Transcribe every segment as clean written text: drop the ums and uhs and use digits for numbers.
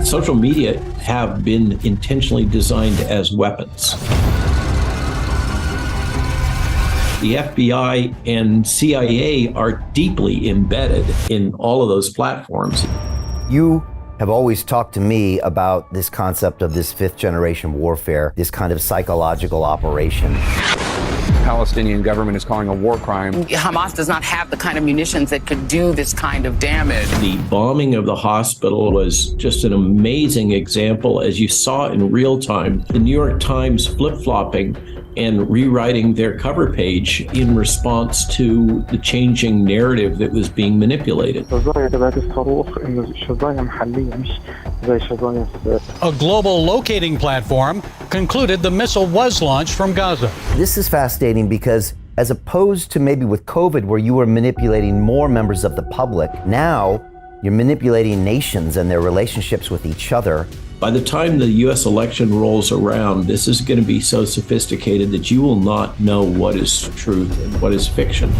Social media have been intentionally designed as weapons. The FBI and CIA are deeply embedded in all of those platforms. You have always talked to me about this concept of this fifth generation warfare, this kind of psychological operation. Palestinian government is calling a war crime. Hamas does not have the kind of munitions that could do this kind of damage. The bombing of the hospital was just an amazing example, as you saw in real time. The New York Times flip-flopping and rewriting their cover page in response to the changing narrative that was being manipulated. A global locating platform concluded the missile was launched from Gaza. This is fascinating because as opposed to maybe with COVID where you were manipulating more members of the public, now you're manipulating nations and their relationships with each other. By the time the U.S. election rolls around, this is going to be so sophisticated that you will not know what is truth and what is fiction.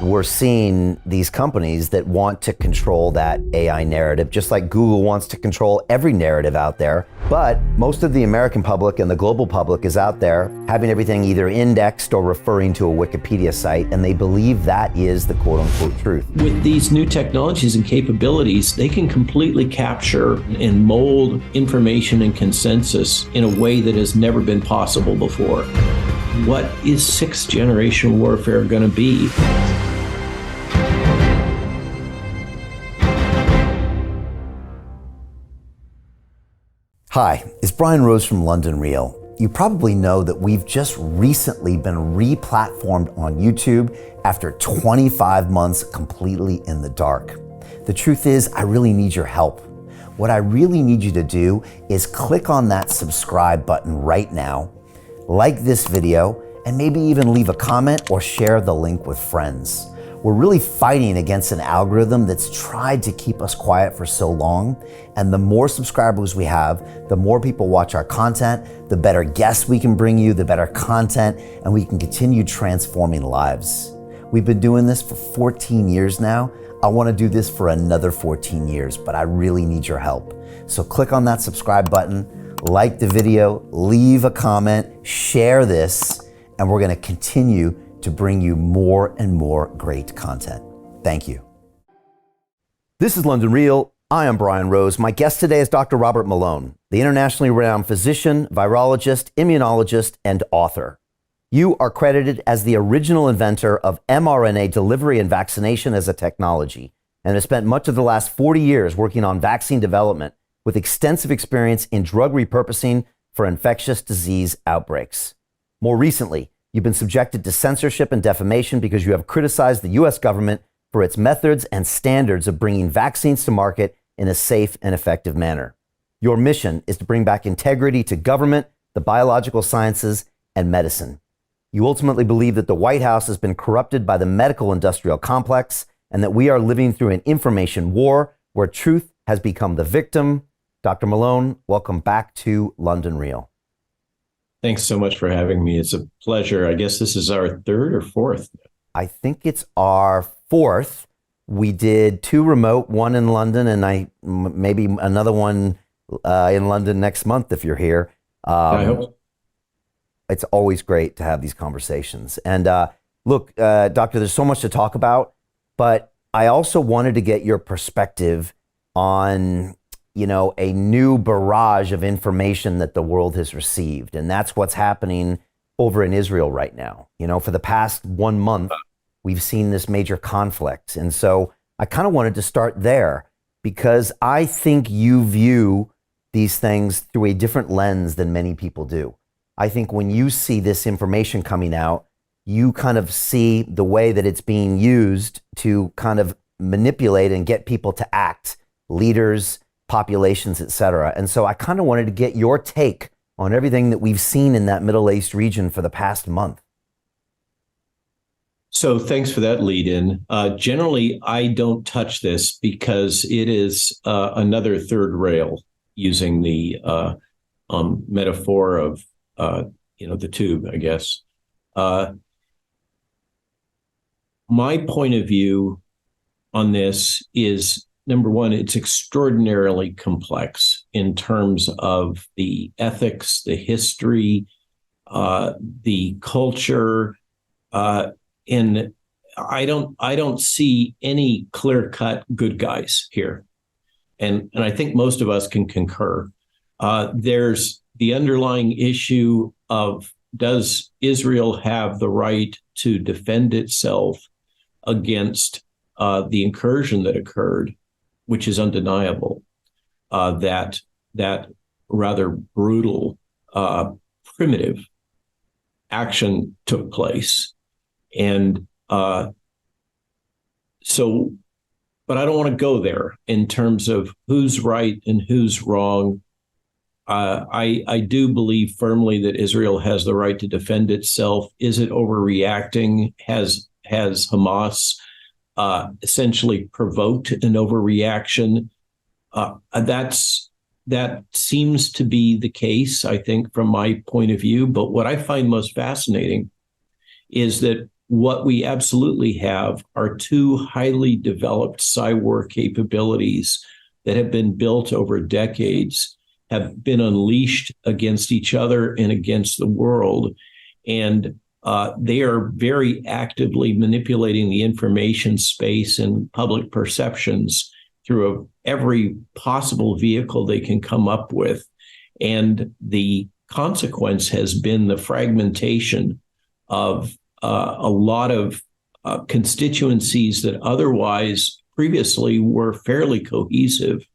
We're seeing these companies that want to control that AI narrative, just like Google wants to control every narrative out there. But most of the American public and the global public is out there having everything either indexed or referring to a Wikipedia site, and they believe that is the quote-unquote truth. With these new technologies and capabilities, they can completely capture and mold information and consensus in a way that has never been possible before. What is sixth generation warfare going to be? Hi, it's Brian Rose from London Real. You probably know that we've just recently been re-platformed on YouTube after 25 months completely in the dark. The truth is, I really need your help. What I really need you to do is click on that subscribe button right now, like this video, and maybe even leave a comment or share the link with friends. We're really fighting against an algorithm that's tried to keep us quiet for so long. And the more subscribers we have, the more people watch our content, the better guests we can bring you, the better content, and we can continue transforming lives. We've been doing this for 14 years now. I want to do this for another 14 years, but I really need your help. So click on that subscribe button, like the video, leave a comment, share this, and we're going to continue to bring you more and more great content. Thank you. This is London Real. I am Brian Rose. My guest today is Dr. Robert Malone, the internationally renowned physician, virologist, immunologist, and author. You are credited as the original inventor of mRNA delivery and vaccination as a technology, and have spent much of the last 40 years working on vaccine development with extensive experience in drug repurposing for infectious disease outbreaks. More recently, you've been subjected to censorship and defamation because you have criticized the U.S. government for its methods and standards of bringing vaccines to market in a safe and effective manner. Your mission is to bring back integrity to government, the biological sciences, and medicine. You ultimately believe that the White House has been corrupted by the medical industrial complex and that we are living through an information war where truth has become the victim. Dr. Malone, welcome back to London Real. Thanks so much for having me. It's a pleasure. I guess this is our third or fourth. I think it's our fourth. We did two remote, one in London, and maybe another one in London next month if you're here. I hope. It's always great to have these conversations. And look, Doctor, there's so much to talk about, but I also wanted to get your perspective on a new barrage of information that the world has received. And that's what's happening over in Israel right now. For the past 1 month, we've seen this major conflict. And so I kind of wanted to start there because I think you view these things through a different lens than many people do. I think when you see this information coming out, you kind of see the way that it's being used to kind of manipulate and get people to act, leaders, populations, et cetera. And so I kind of wanted to get your take on everything that we've seen in that Middle East region for the past month. So thanks for that lead in. Generally, I don't touch this because it is another third rail, using the metaphor of, the tube, I guess. My point of view on this is number one, it's extraordinarily complex in terms of the ethics, the history, the culture, and I don't see any clear-cut good guys here, and I think most of us can concur. There's the underlying issue of, does Israel have the right to defend itself against the incursion that occurred, which is undeniable, that rather brutal, primitive action took place. And so, but I don't want to go there in terms of who's right and who's wrong. I do believe firmly that Israel has the right to defend itself. Is it overreacting? Has Hamas essentially provoked an overreaction? That seems to be the case, I think, from my point of view. But what I find most fascinating is that what we absolutely have are two highly developed cyber capabilities that have been built over decades, have been unleashed against each other and against the world. And they are very actively manipulating the information space and public perceptions through every possible vehicle they can come up with. And the consequence has been the fragmentation of a lot of constituencies that otherwise previously were fairly cohesive.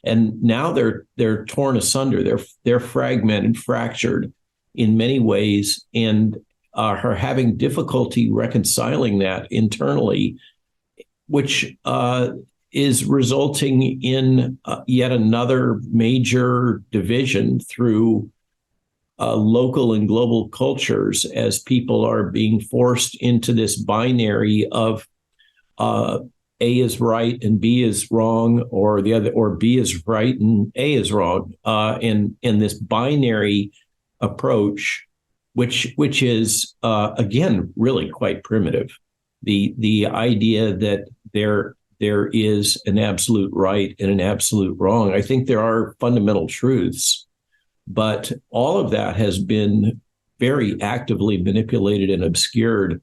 And now they're torn asunder. They're fragmented, fractured in many ways, and are having difficulty reconciling that internally, which is resulting in yet another major division through local and global cultures, as people are being forced into this binary of A is right and B is wrong, or the other, or B is right and A is wrong, and this binary approach, which is again really quite primitive. The idea that there is an absolute right and an absolute wrong. I think there are fundamental truths, but all of that has been very actively manipulated and obscured.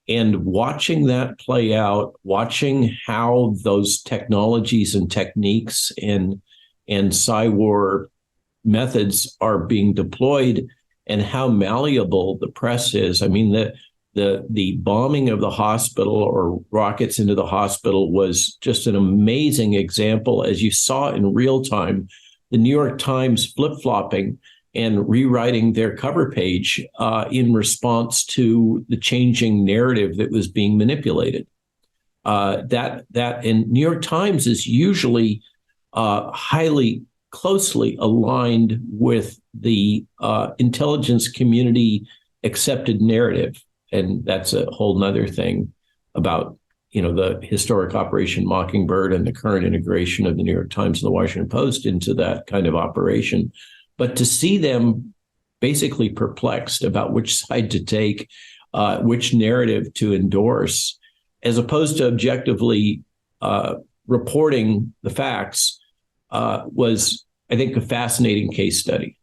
And watching that play out, watching how those technologies and techniques and cyber methods are being deployed, and how malleable the press is. I mean, the bombing of the hospital, or rockets into the hospital, was just an amazing example, as you saw in real time. The New York Times flip-flopping and rewriting their cover page in response to the changing narrative that was being manipulated. That and New York Times is usually highly closely aligned with the intelligence community accepted narrative, and that's a whole nother thing about the historic Operation Mockingbird and the current integration of the New York Times and the Washington Post into that kind of operation. But to see them basically perplexed about which side to take, which narrative to endorse, as opposed to objectively reporting the facts, was, I think, a fascinating case study.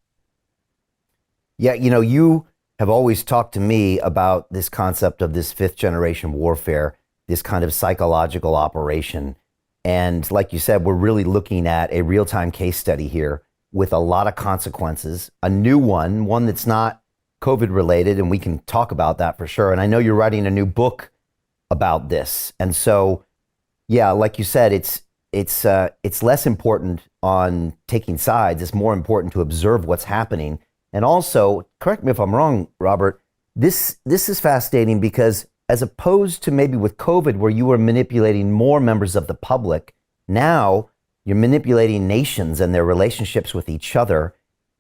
Yeah, you have always talked to me about this concept of this fifth generation warfare, this kind of psychological operation. And like you said, we're really looking at a real-time case study here with a lot of consequences, a new one that's not COVID related, and we can talk about that for sure. And I know you're writing a new book about this. And so, yeah, like you said, it's less important on taking sides. It's more important to observe what's happening. And also, correct me if I'm wrong, Robert, this is fascinating because, as opposed to maybe with COVID, where you were manipulating more members of the public, now you're manipulating nations and their relationships with each other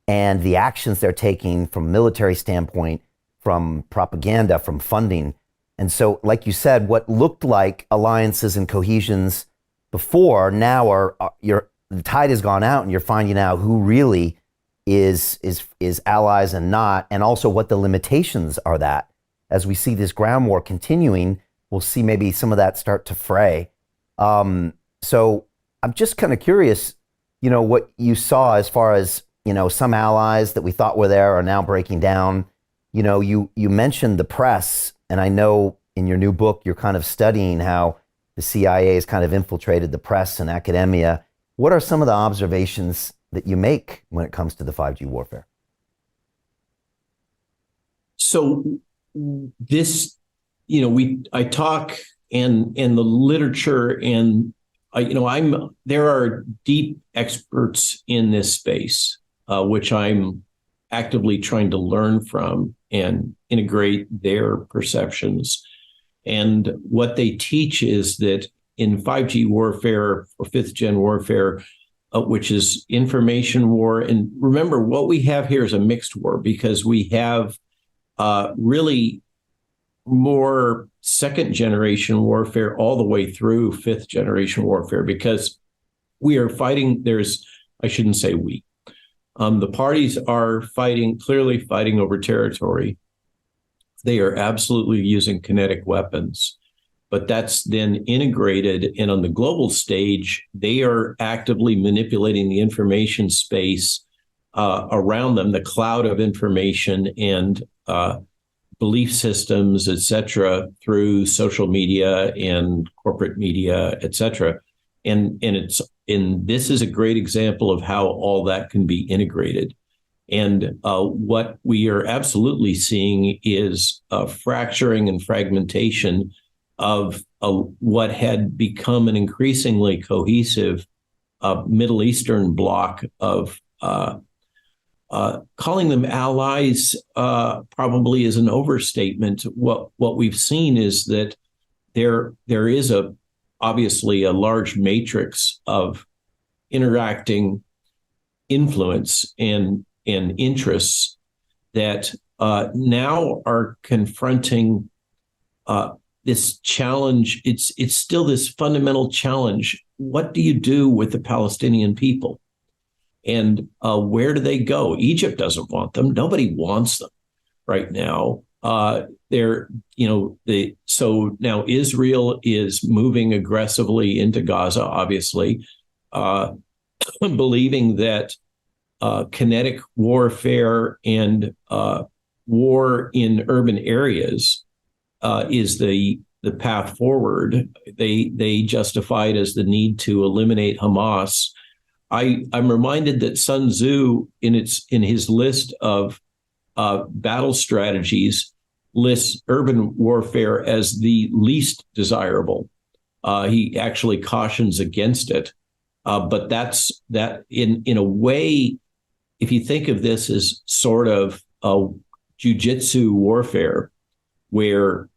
and the actions they're taking from a military standpoint, from propaganda, from funding. And so, like you said, what looked like alliances and cohesions before now the tide has gone out, and you're finding out who really is allies and not, and also what the limitations are. That as we see this ground war continuing, we'll see maybe some of that start to fray. So I'm just kind of curious, what you saw as far as, some allies that we thought were there are now breaking down. You mentioned the press, and I know in your new book, you're kind of studying how the CIA has kind of infiltrated the press and academia. What are some of the observations that you make when it comes to the 5G warfare? So this, I talk and the literature and there are deep experts in this space, which I'm actively trying to learn from and integrate their perceptions. And what they teach is that in 5G warfare or fifth gen warfare, which is information war, and remember what we have here is a mixed war because we have really more second generation warfare all the way through fifth generation warfare because we are fighting. I shouldn't say we. The parties are clearly fighting over territory. They are absolutely using kinetic weapons, but that's then integrated. And on the global stage, they are actively manipulating the information space around them, the cloud of information and belief systems, et cetera, through social media and corporate media, et cetera. And this is a great example of how all that can be integrated. And what we are absolutely seeing is a fracturing and fragmentation of what had become an increasingly cohesive Middle Eastern bloc of calling them allies probably is an overstatement. What we've seen is that there is obviously a large matrix of interacting influence and interests that now are confronting this challenge. It's still this fundamental challenge. What do you do with the Palestinian people? And where do they go? Egypt doesn't want them. Nobody wants them right now. So now Israel is moving aggressively into Gaza, obviously, believing that kinetic warfare and war in urban areas is the path forward. They justify it as the need to eliminate Hamas. I'm reminded that Sun Tzu, in his list of battle strategies, lists urban warfare as the least desirable. He actually cautions against it. But that in a way, if you think of this as sort of jujitsu warfare, where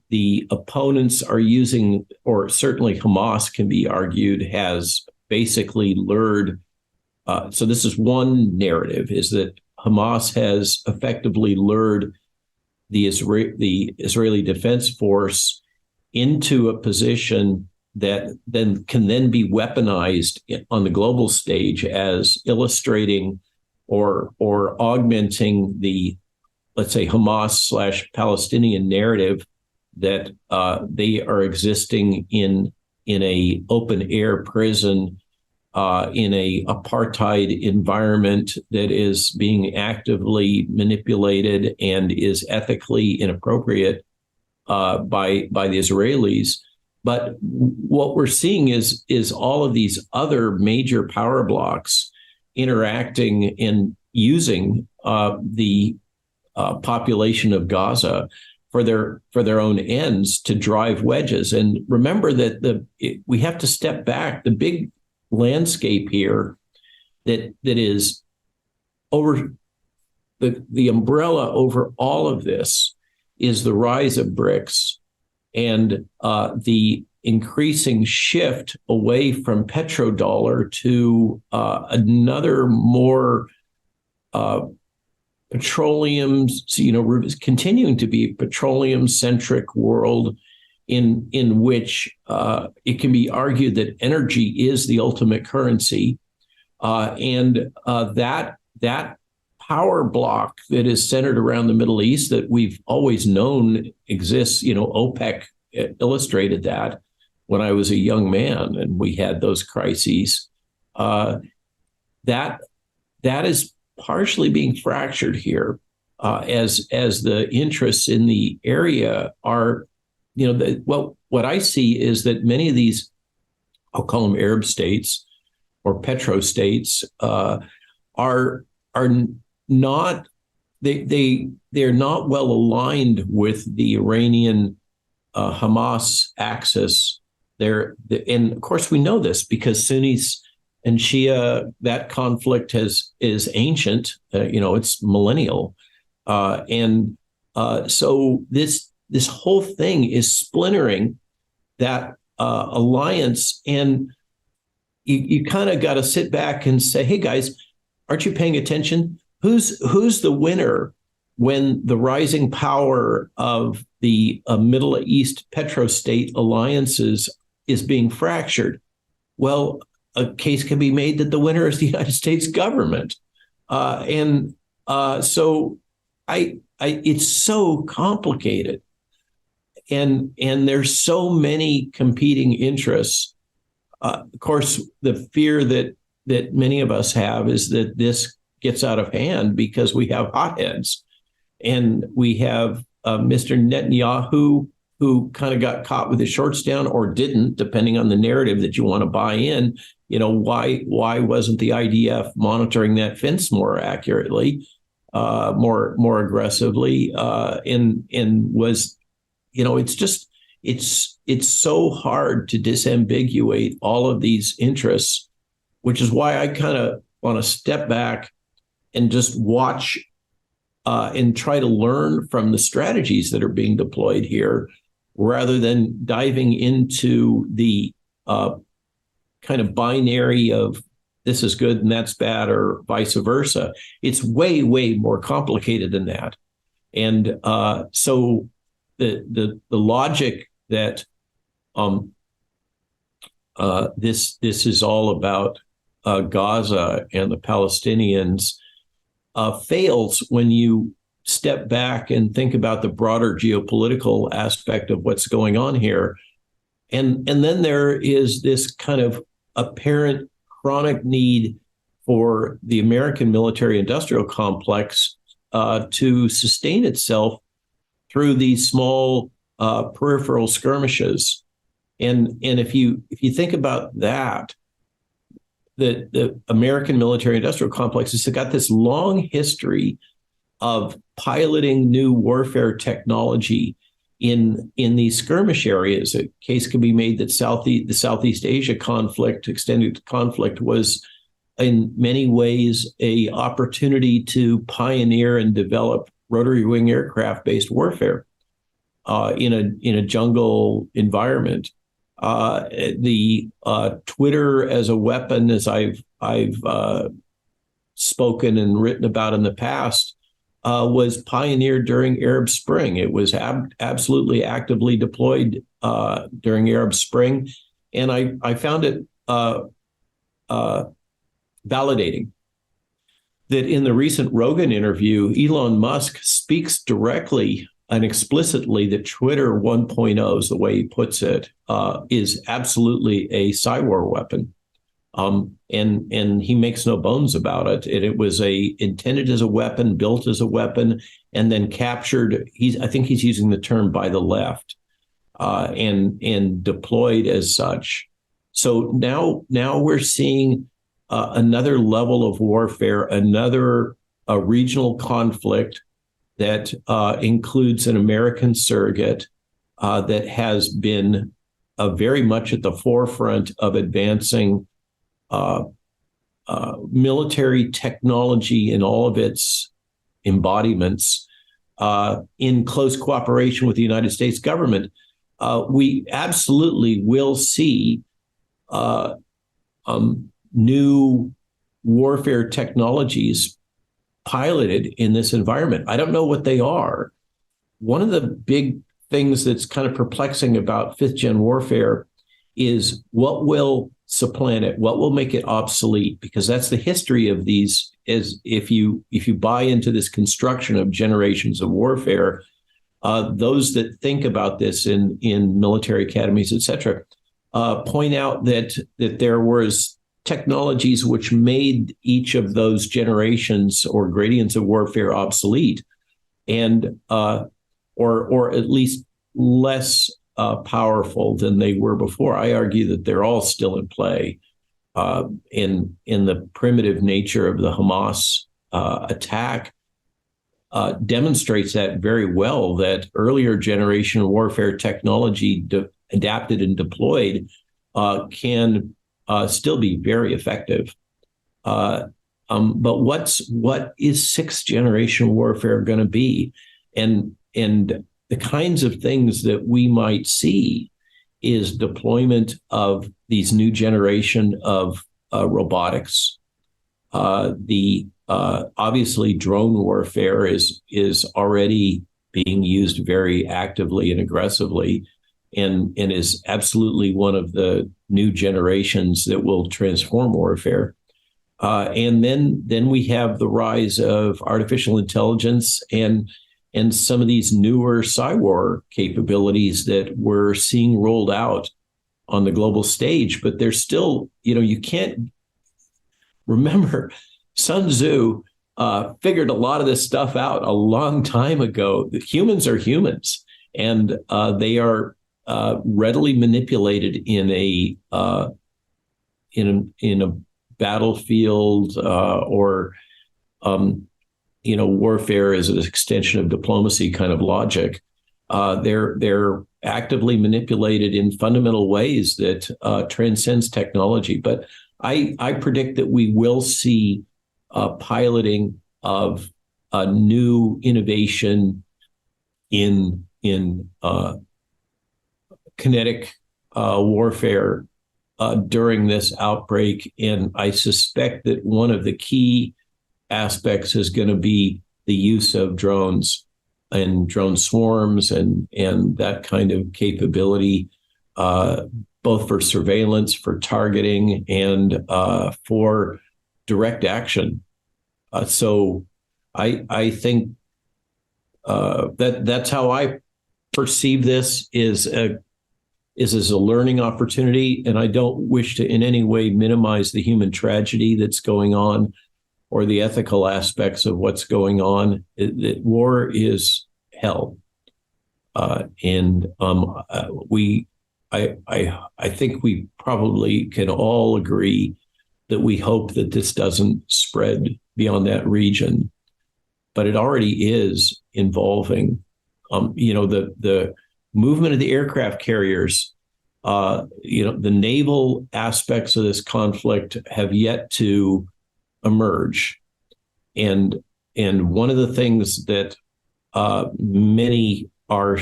the opponents are using, or certainly Hamas can be argued has basically lured. So this is one narrative, is that Hamas has effectively lured the Israeli Defense Force into a position that then can be weaponized on the global stage as illustrating or augmenting the, let's say, Hamas/Palestinian narrative that they are existing in a open air prison, in a apartheid environment that is being actively manipulated and is ethically inappropriate by the Israelis. But what we're seeing is all of these other major power blocks interacting and using the population of Gaza for their own ends to drive wedges. And remember that we have to step back. The big landscape here that is over the umbrella over all of this is the rise of BRICS and the increasing shift away from petrodollar to another more petroleum, continuing to be a petroleum-centric world in which it can be argued that energy is the ultimate currency, and that power block that is centered around the Middle East that we've always known exists. OPEC illustrated that. when I was a young man and we had those crises. That is partially being fractured here, as the interests in the area are, what I see is that many of these, I'll call them Arab states or petrostates, are not, they're not well aligned with the Iranian Hamas axis. And of course we know this because Sunnis and Shia, that conflict is ancient. It's millennial, and so this whole thing is splintering that alliance. And you kind of got to sit back and say, hey guys, aren't you paying attention? Who's the winner when the rising power of the Middle East petrostate alliances is being fractured? Well, a case can be made that the winner is the United States government. So it's so complicated. And there's so many competing interests. Of course, the fear that many of us have is that this gets out of hand because we have hotheads. And we have Mr. Netanyahu, who kind of got caught with his shorts down or didn't, depending on the narrative that you want to buy in. Why wasn't the IDF monitoring that fence more accurately, more aggressively, and was, it's so hard to disambiguate all of these interests, which is why I kind of want to step back and just watch and try to learn from the strategies that are being deployed here, rather than diving into the kind of binary of this is good and that's bad, or vice versa. It's way, way more complicated than that. And so the logic that this is all about Gaza and the Palestinians fails when you step back and think about the broader geopolitical aspect of what's going on here. And then there is this kind of apparent chronic need for the American military industrial complex to sustain itself through these small peripheral skirmishes. And if you think about that, the American military industrial complex has got this long history of piloting new warfare technology in these skirmish areas. A case can be made that the Southeast Asia conflict, extended conflict, was in many ways a opportunity to pioneer and develop rotary wing aircraft-based warfare in a jungle environment. The Twitter as a weapon, as I've spoken and written about in the past, was pioneered during Arab Spring. It was absolutely actively deployed during Arab Spring, and I found it validating that in the recent Rogan interview, Elon Musk speaks directly and explicitly that Twitter 1.0, is the way he puts it, is absolutely a cyber weapon. And he makes no bones about it. And it was intended as a weapon, built as a weapon, and then captured. I think he's using the term by the left, and deployed as such. So now we're seeing another level of warfare, another regional conflict that includes an American surrogate that has been very much at the forefront of advancing military technology in all of its embodiments in close cooperation with the United States government. We absolutely will see new warfare technologies piloted in this environment. I don't know what they are. One of the big things that's kind of perplexing about fifth gen warfare is what will supplant it, what will make it obsolete, because that's the history of these. Is if you buy into this construction of generations of warfare, those that think about this in military academies, et cetera, point out that there was technologies which made each of those generations or gradients of warfare obsolete, and or at least less powerful than they were before. I argue that they're all still in play. In the primitive nature of the Hamas attack demonstrates that very well, that earlier generation warfare technology adapted and deployed can still be very effective. But what is sixth generation warfare going to be? And the kinds of things that we might see is deployment of these new generation of robotics. Obviously, drone warfare is already being used very actively and aggressively, and is absolutely one of the new generations that will transform warfare. And then we have the rise of artificial intelligence and some of these newer cyber capabilities that we're seeing rolled out on the global stage. But there's still, you can't remember Sun Tzu figured a lot of this stuff out a long time ago. The humans are humans, and they are readily manipulated in a battlefield or warfare as an extension of diplomacy kind of logic. They're actively manipulated in fundamental ways that transcends technology. But I predict that we will see piloting of a new innovation in kinetic warfare during this outbreak, and I suspect that one of the key aspects is going to be the use of drones and drone swarms and that kind of capability, both for surveillance, for targeting, and for direct action. So I think that's how I perceive this, is as a learning opportunity, and I don't wish to in any way minimize the human tragedy that's going on or the ethical aspects of what's going on. War is hell, and I think we probably can all agree that we hope that this doesn't spread beyond that region, but it already is involving, the movement of the aircraft carriers. The naval aspects of this conflict have yet to emerge, and one of the things that many are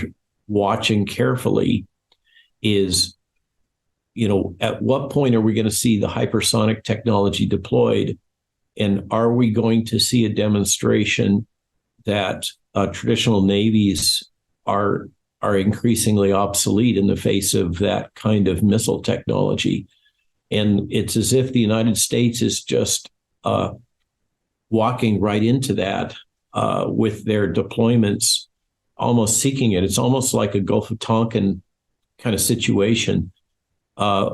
watching carefully is, at what point are we going to see the hypersonic technology deployed, and are we going to see a demonstration that traditional navies are increasingly obsolete in the face of that kind of missile technology? And it's as if the United States is just walking right into that with their deployments, almost seeking it. It's almost like a Gulf of Tonkin kind of situation. I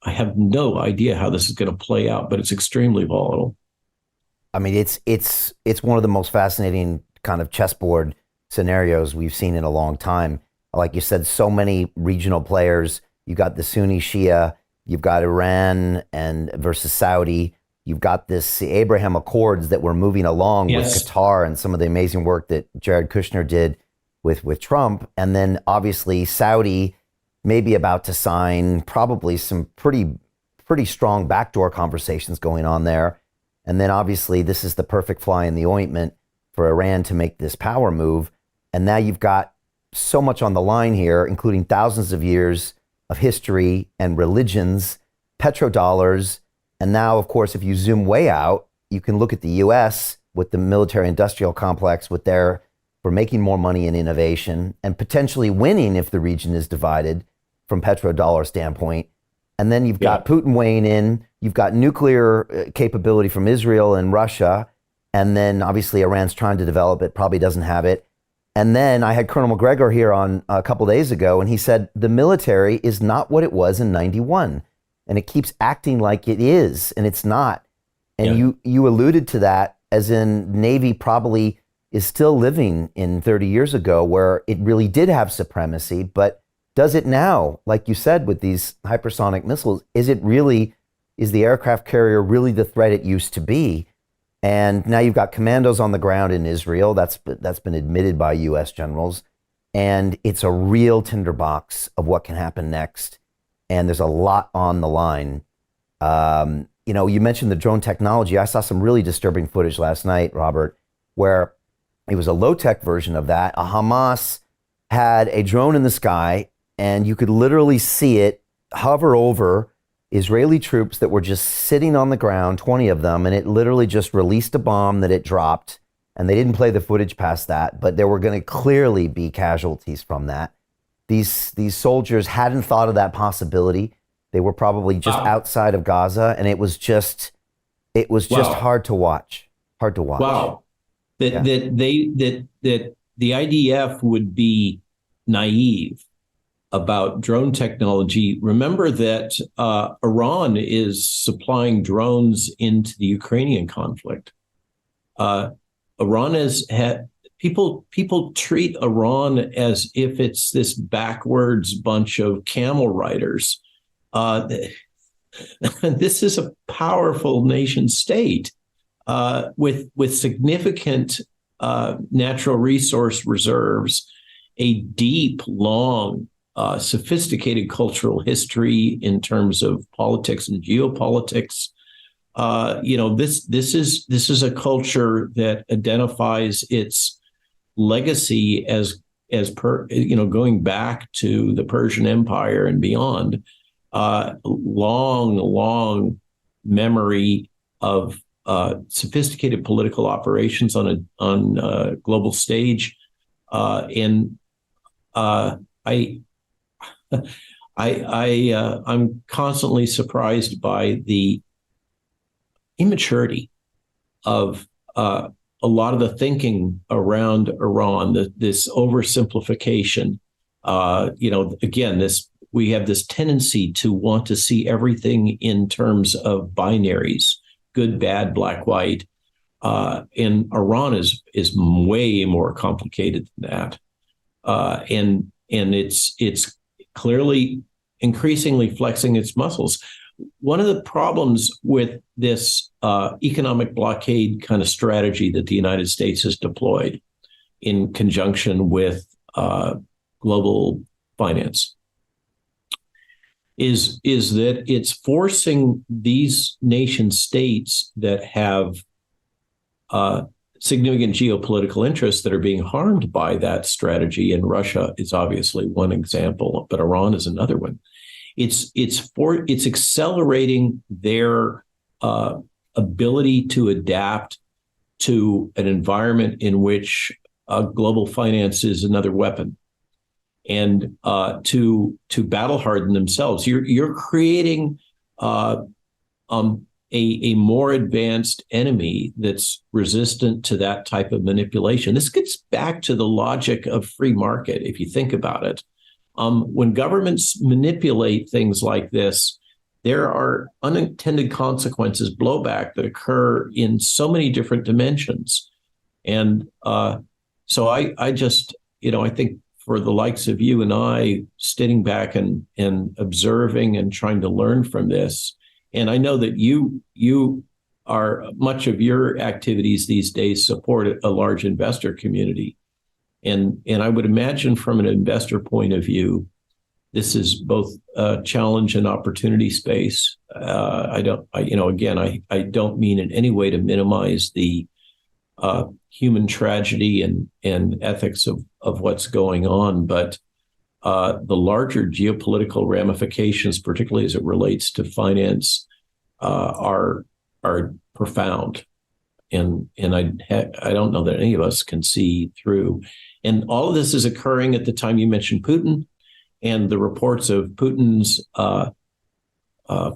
have no idea how this is going to play out, but it's extremely volatile. I mean, it's one of the most fascinating kind of chessboard scenarios we've seen in a long time. Like you said, so many regional players. You got the Sunni Shia, you've got Iran and versus Saudi. You've got the Abraham Accords that were moving along with Qatar and some of the amazing work that Jared Kushner did with Trump. And then obviously Saudi may be about to sign probably some pretty strong backdoor conversations going on there. And then obviously this is the perfect fly in the ointment for Iran to make this power move. And now you've got so much on the line here, including thousands of years of history and religions, petrodollars. And now, of course, if you zoom way out, you can look at the US with the military industrial complex for making more money in innovation and potentially winning if the region is divided from petrodollar standpoint. And then you've got Putin weighing in, you've got nuclear capability from Israel and Russia. And then obviously Iran's trying to develop it, probably doesn't have it. And then I had Colonel McGregor here on a couple days ago, and he said the military is not what it was in 91. And it keeps acting like it is, and it's not. And you alluded to that, as in Navy probably is still living in 30 years ago where it really did have supremacy, but does it now? Like you said, with these hypersonic missiles, is the aircraft carrier really the threat it used to be? And now you've got commandos on the ground in Israel. That's been admitted by U.S. generals. And it's a real tinderbox of what can happen next. And there's a lot on the line. You mentioned the drone technology. I saw some really disturbing footage last night, Robert, where it was a low-tech version of that. A Hamas had a drone in the sky, and you could literally see it hover over Israeli troops that were just sitting on the ground, 20 of them, and it literally just released a bomb that it dropped. And they didn't play the footage past that, but there were going to clearly be casualties from that. These soldiers hadn't thought of that possibility. They were probably just outside of Gaza, and it was just hard to watch. Hard to watch. Wow. That the IDF would be naive about drone technology. Remember that Iran is supplying drones into the Ukrainian conflict. Iran has had people treat Iran as if it's this backwards bunch of camel riders. This is a powerful nation state with significant natural resource reserves, a deep, long, sophisticated cultural history in terms of politics and geopolitics. This is a culture that identifies its legacy as going back to the Persian Empire and beyond. Long memory of sophisticated political operations on a global stage, I'm constantly surprised by the immaturity of a lot of the thinking around Iran. This oversimplification. We have this tendency to want to see everything in terms of binaries: good, bad, black, white. And Iran is way more complicated than that. And it's clearly increasingly flexing its muscles. One of the problems with this economic blockade kind of strategy that the United States has deployed in conjunction with global finance is that it's forcing these nation states that have significant geopolitical interests that are being harmed by that strategy. And Russia is obviously one example, but Iran is another one. It's accelerating their ability to adapt to an environment in which global finance is another weapon, and to battle harden themselves. You're creating a more advanced enemy that's resistant to that type of manipulation. This gets back to the logic of free market, if you think about it. When governments manipulate things like this, there are unintended consequences, blowback, that occur in so many different dimensions. And so I just, I think for the likes of you and I, sitting back and observing and trying to learn from this, and I know that you are, much of your activities these days support a large investor community. And I would imagine from an investor point of view, this is both a challenge and opportunity space. I don't mean in any way to minimize the human tragedy and ethics of what's going on, but the larger geopolitical ramifications, particularly as it relates to finance, are profound. And I don't know that any of us can see through. And all of this is occurring at the time you mentioned Putin and the reports of Putin's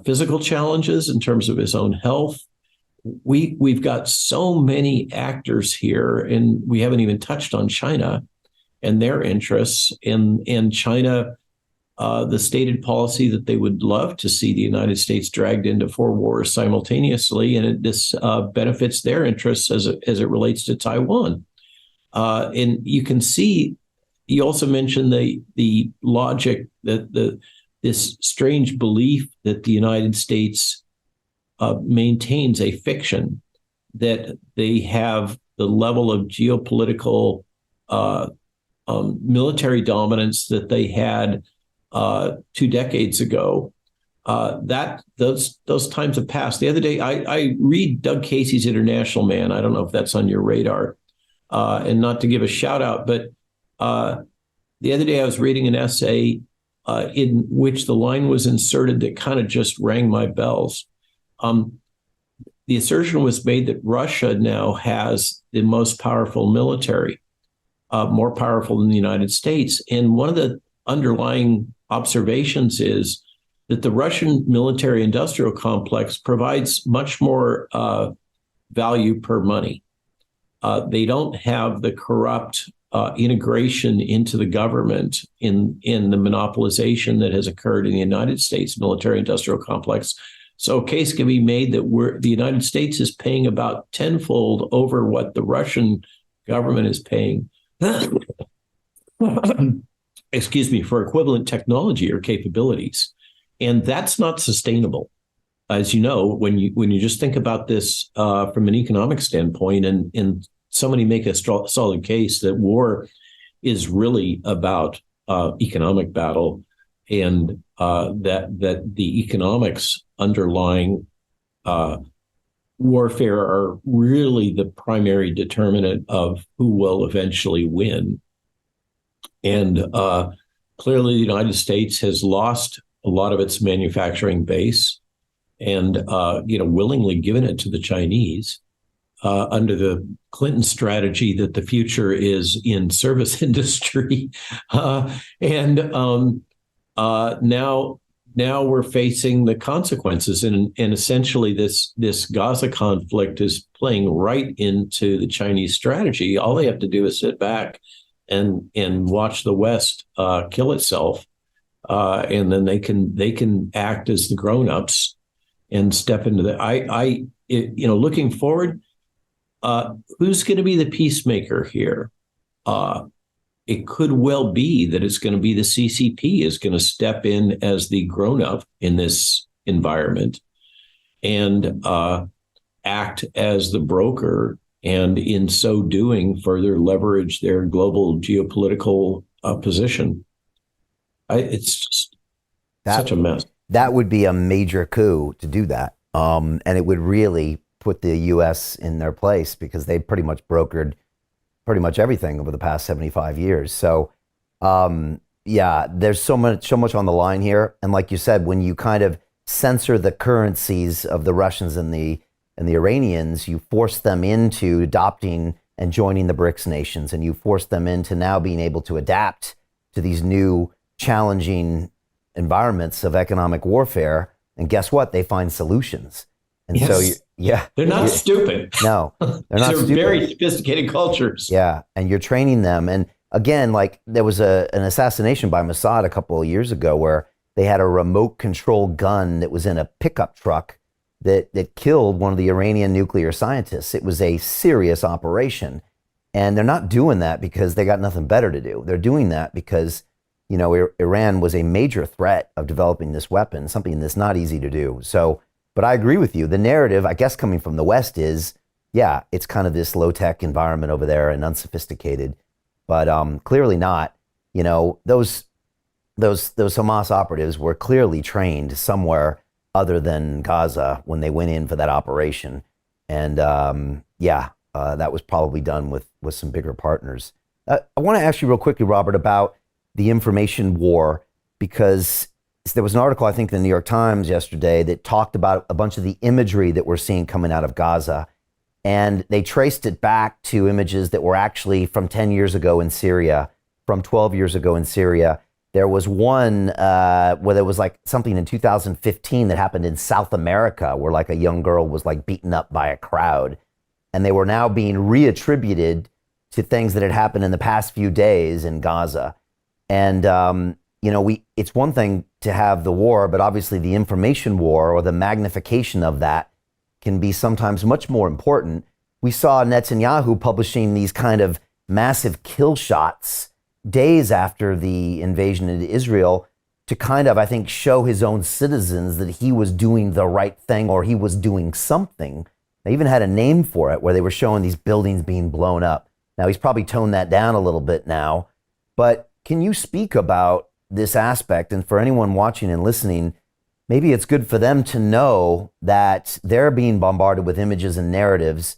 physical challenges in terms of his own health. We've got so many actors here, and we haven't even touched on China. and their interests. And China, the stated policy that they would love to see the United States dragged into 4 wars simultaneously, and this benefits their interests as it relates to Taiwan. And you can see. You also mentioned the logic that this strange belief that the United States maintains a fiction that they have the level of geopolitical military dominance that they had 2 decades ago. That those times have passed. The other day, I read Doug Casey's International Man. I don't know if that's on your radar, and not to give a shout out, but the other day I was reading an essay in which the line was inserted that kind of just rang my bells. The assertion was made that Russia now has the most powerful military, more powerful than the United States. And one of the underlying observations is that the Russian military industrial complex provides much more value per money. They don't have the corrupt integration into the government in the monopolization that has occurred in the United States military industrial complex. So a case can be made that the United States is paying about tenfold over what the Russian government is paying, excuse me, for equivalent technology or capabilities. And that's not sustainable. As you know, when you just think about this from an economic standpoint, and somebody make a solid case that war is really about economic battle, and that the economics underlying warfare are really the primary determinant of who will eventually win. And clearly, the United States has lost a lot of its manufacturing base, and willingly given it to the Chinese under the Clinton strategy that the future is in service industry, and now we're facing the consequences, and essentially this Gaza conflict is playing right into the Chinese strategy. All they have to do is sit back and watch the West kill itself, and then they can act as the grown-ups and step into the. Looking forward, who's going to be the peacemaker here? It could well be that it's going to be the CCP is going to step in as the grown-up in this environment and act as the broker, and in so doing, further leverage their global geopolitical position. It's just such a mess. That would be a major coup to do that. And it would really put the U.S. in their place, because they pretty much brokered pretty much everything over the past 75 years. So, there's so much on the line here. And like you said, when you kind of censor the currencies of the Russians and the Iranians, you force them into adopting and joining the BRICS nations, and you force them into now being able to adapt to these new challenging environments of economic warfare. And guess what? They find solutions. And yes. They're not stupid. No, they're not They're stupid. very sophisticated cultures. Yeah, and you're training them. And again, like there was an assassination by Mossad a couple of years ago where they had a remote control gun that was in a pickup truck that killed one of the Iranian nuclear scientists. It was a serious operation. And they're not doing that because they got nothing better to do. They're doing that because, Iran was a major threat of developing this weapon, something that's not easy to do. So, but I agree with you. The narrative, I guess, coming from the West is, it's kind of this low-tech environment over there and unsophisticated, but clearly not. Those Hamas operatives were clearly trained somewhere other than Gaza when they went in for that operation, and that was probably done with some bigger partners. I want to ask you real quickly, Robert, about the information war, because there was an article, I think, in the New York Times yesterday that talked about a bunch of the imagery that we're seeing coming out of Gaza. And they traced it back to images that were actually from 10 years ago in Syria, from 12 years ago in Syria. There was one where there was like something in 2015 that happened in South America where like a young girl was like beaten up by a crowd. And they were now being reattributed to things that had happened in the past few days in Gaza. And, it's one thing to have the war, but obviously the information war or the magnification of that can be sometimes much more important. We saw Netanyahu publishing these kind of massive kill shots days after the invasion into Israel to kind of, I think, show his own citizens that he was doing the right thing or he was doing something. They even had a name for it where they were showing these buildings being blown up. Now, he's probably toned that down a little bit now, but can you speak about this aspect? And for anyone watching and listening, maybe it's good for them to know that they're being bombarded with images and narratives,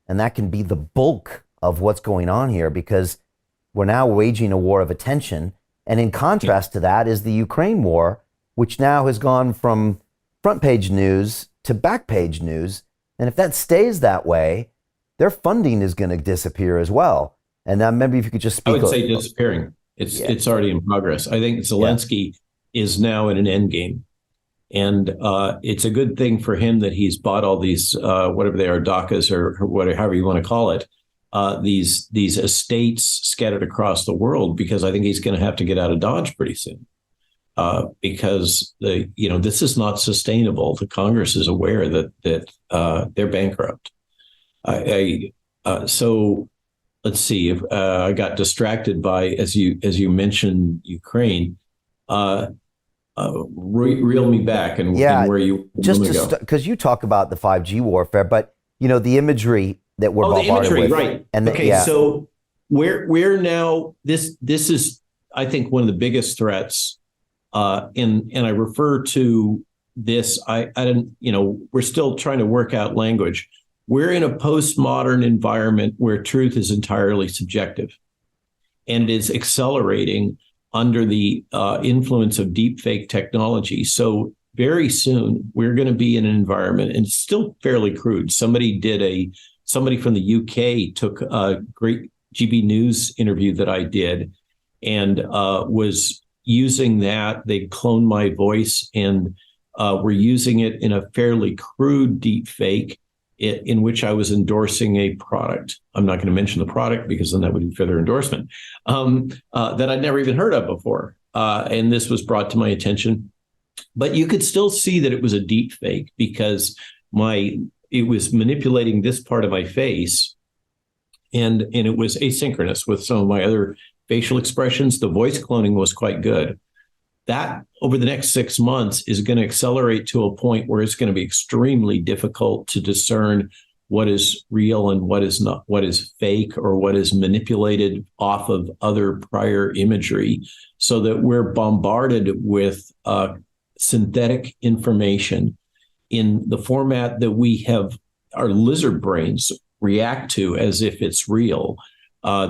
and that can be the bulk of what's going on here because we're now waging a war of attention. And in contrast to that is the Ukraine war, which now has gone from front page news to back page news. And if that stays that way, their funding is going to disappear as well. And maybe if you could just speak. I would say disappearing. It's already in progress. I think Zelensky is now in an end game. And it's a good thing for him that he's bought all these, whatever they are, DACAs or whatever, however you want to call it, these estates scattered across the world, because I think he's going to have to get out of Dodge pretty soon, because this is not sustainable. The Congress is aware that they're bankrupt. So let's see if I got distracted by as you mentioned Ukraine. Reel me back and where you just because you talk about the 5G warfare, but the imagery that we're bombarded with, right? And so we're now this is, I think, one of the biggest threats, and I refer to this. I didn't, we're still trying to work out language. We're in a postmodern environment where truth is entirely subjective, and is accelerating under the influence of deepfake technology. So very soon we're going to be in an environment, and it's still fairly crude. Somebody from the UK took a great GB News interview that I did, and was using that. They cloned my voice and were using it in a fairly crude deepfake in which I was endorsing a product. I'm not going to mention the product because then that would be further endorsement, that I'd never even heard of before. And this was brought to my attention. But you could still see that it was a deep fake because it was manipulating this part of my face, and it was asynchronous with some of my other facial expressions. The voice cloning was quite good. That over the next 6 months is going to accelerate to a point where it's going to be extremely difficult to discern what is real and what is not, what is fake or what is manipulated off of other prior imagery, so that we're bombarded with synthetic information in the format that we have our lizard brains react to as if it's real.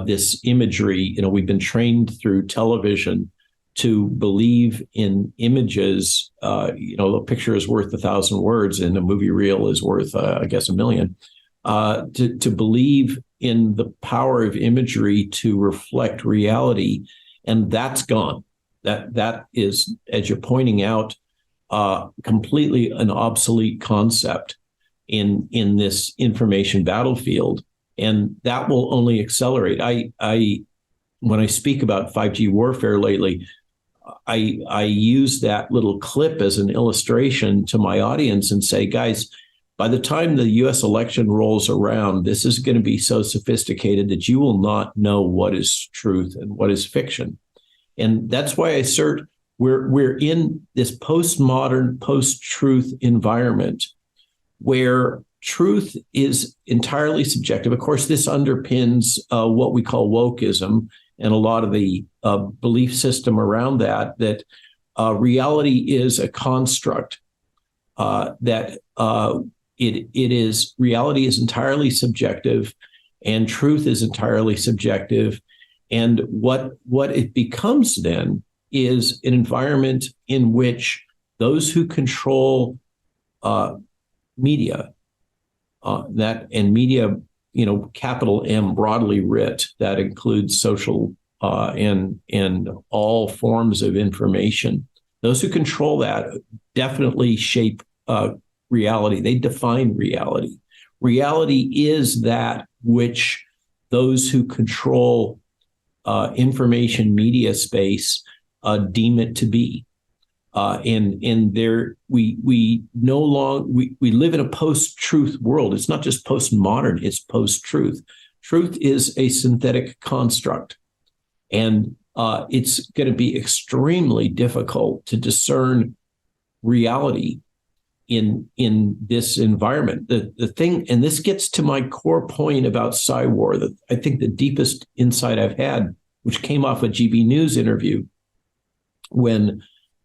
This imagery, we've been trained through television to believe in images. A picture is worth 1,000 words, and a movie reel is worth, I guess, 1,000,000. To believe in the power of imagery to reflect reality, and that's gone. That is, as you're pointing out, completely an obsolete concept in this information battlefield, and that will only accelerate. When I speak about 5G warfare lately, I use that little clip as an illustration to my audience and say, guys, by the time the U.S. election rolls around, this is going to be so sophisticated that you will not know what is truth and what is fiction. And that's why I assert we're in this postmodern, post-truth environment where truth is entirely subjective. Of course, this underpins what we call wokeism and a lot of the belief system around that reality is a construct, that reality is entirely subjective and truth is entirely subjective. And what it becomes then is an environment in which those who control media, media, capital M, broadly writ, that includes social and all forms of information. Those who control that definitely shape reality. They define reality. Reality is that which those who control information media space deem it to be. And there we no longer we live in a post-truth world. It's not just postmodern, it's post-truth. Truth is a synthetic construct, and it's going to be extremely difficult to discern reality in this environment. The thing, and this gets to my core point about Psywar, that I think the deepest insight I've had, which came off a GB News interview, when,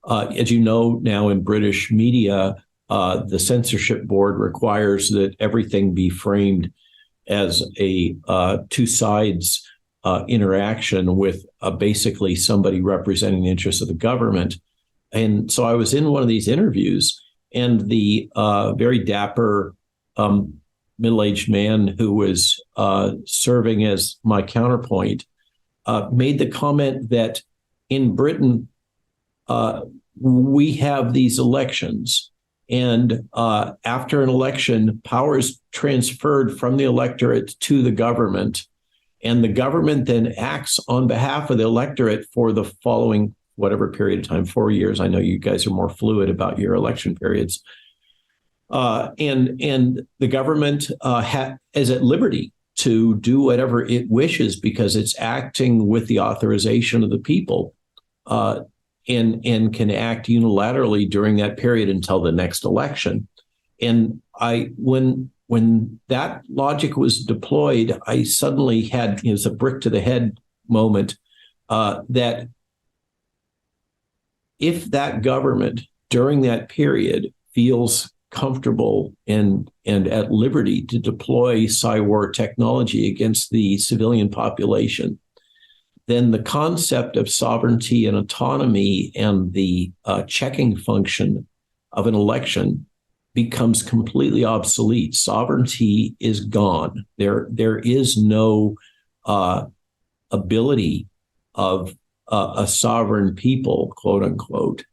as you know now in British media, the censorship board requires that everything be framed as a two sides interaction with basically somebody representing the interests of the government. And so I was in one of these interviews, and the very dapper middle-aged man who was serving as my counterpoint made the comment that in Britain, we have these elections, and after an election, power is transferred from the electorate to the government, and the government then acts on behalf of the electorate for the following whatever period of time, 4 years. I know you guys are more fluid about your election periods. And the government is at liberty to do whatever it wishes because it's acting with the authorization of the people, and can act unilaterally during that period until the next election. And when that logic was deployed, I suddenly had, it was a brick to the head moment, that if that government during that period feels comfortable and at liberty to deploy Psywar technology against the civilian population, then the concept of sovereignty and autonomy and the checking function of an election becomes completely obsolete. Sovereignty is gone. There is no ability of a sovereign people, quote unquote,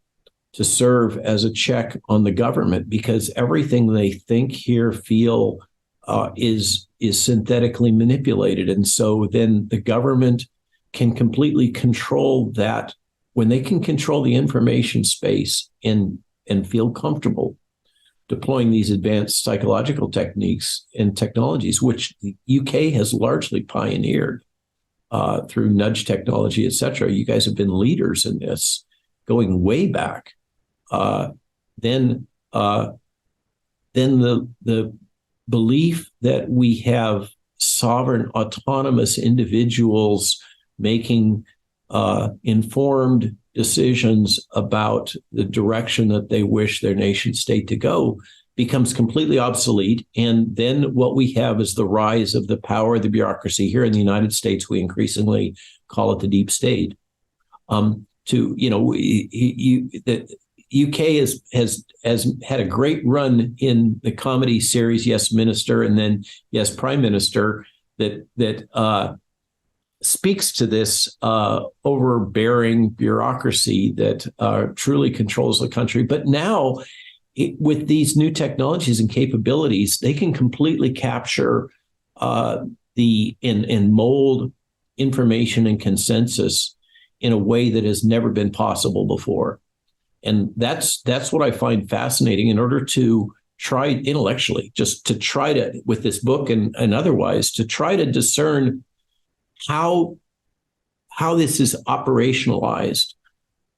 to serve as a check on the government, because everything they think, hear, feel is synthetically manipulated. And so then the government can completely control that. When they can control the information space and feel comfortable deploying these advanced psychological techniques and technologies, which the UK has largely pioneered through nudge technology, et cetera. You guys have been leaders in this going way back. Then the belief that we have sovereign, autonomous individuals making informed decisions about the direction that they wish their nation state to go becomes completely obsolete. And then what we have is the rise of the power of the bureaucracy. Here in the United States, we increasingly call it the deep state. The UK has had a great run in the comedy series Yes Minister and then Yes Prime Minister that speaks to this overbearing bureaucracy that truly controls the country. But now, with these new technologies and capabilities, they can completely capture and mold information and consensus in a way that has never been possible before. And that's what I find fascinating. In order to try intellectually, just to try to, with this book and otherwise, to try to discern how this is operationalized,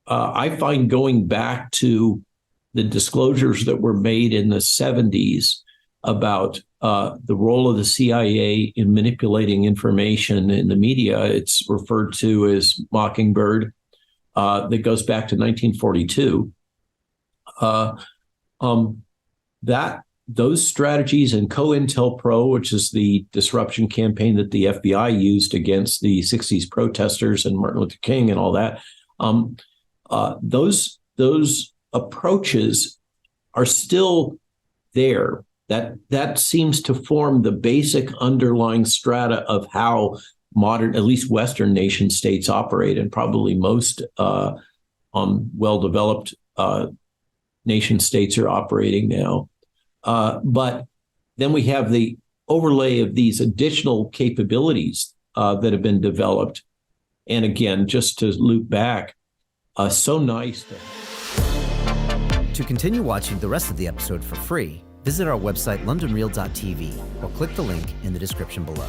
I find going back to the disclosures that were made in the 70s about the role of the CIA in manipulating information in the media. It's referred to as Mockingbird. That goes back to 1942. Those strategies and COINTELPRO, which is the disruption campaign that the FBI used against the 60s protesters and Martin Luther King and all that, those approaches are still there. That seems to form the basic underlying strata of how modern, at least Western nation states operate, and probably most well-developed nation states are operating now. But then we have the overlay of these additional capabilities that have been developed. And again, just to loop back, so nice To continue watching the rest of the episode for free, visit our website londonreal.tv or click the link in the description below.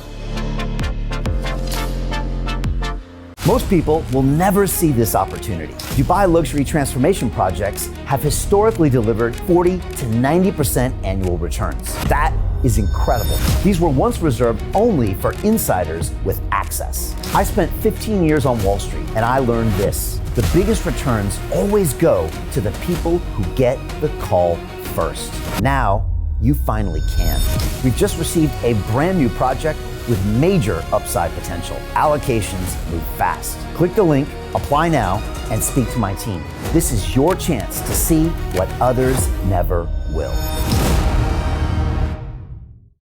Most people will never see this opportunity. Dubai luxury transformation projects have historically delivered 40 to 90% annual returns. That is incredible. These were once reserved only for insiders with access. I spent 15 years on Wall Street and I learned this: the biggest returns always go to the people who get the call first. Now, you finally can. We've just received a brand new project with major upside potential. Allocations move fast. Click the link, apply now, and speak to my team. This is your chance to see what others never will.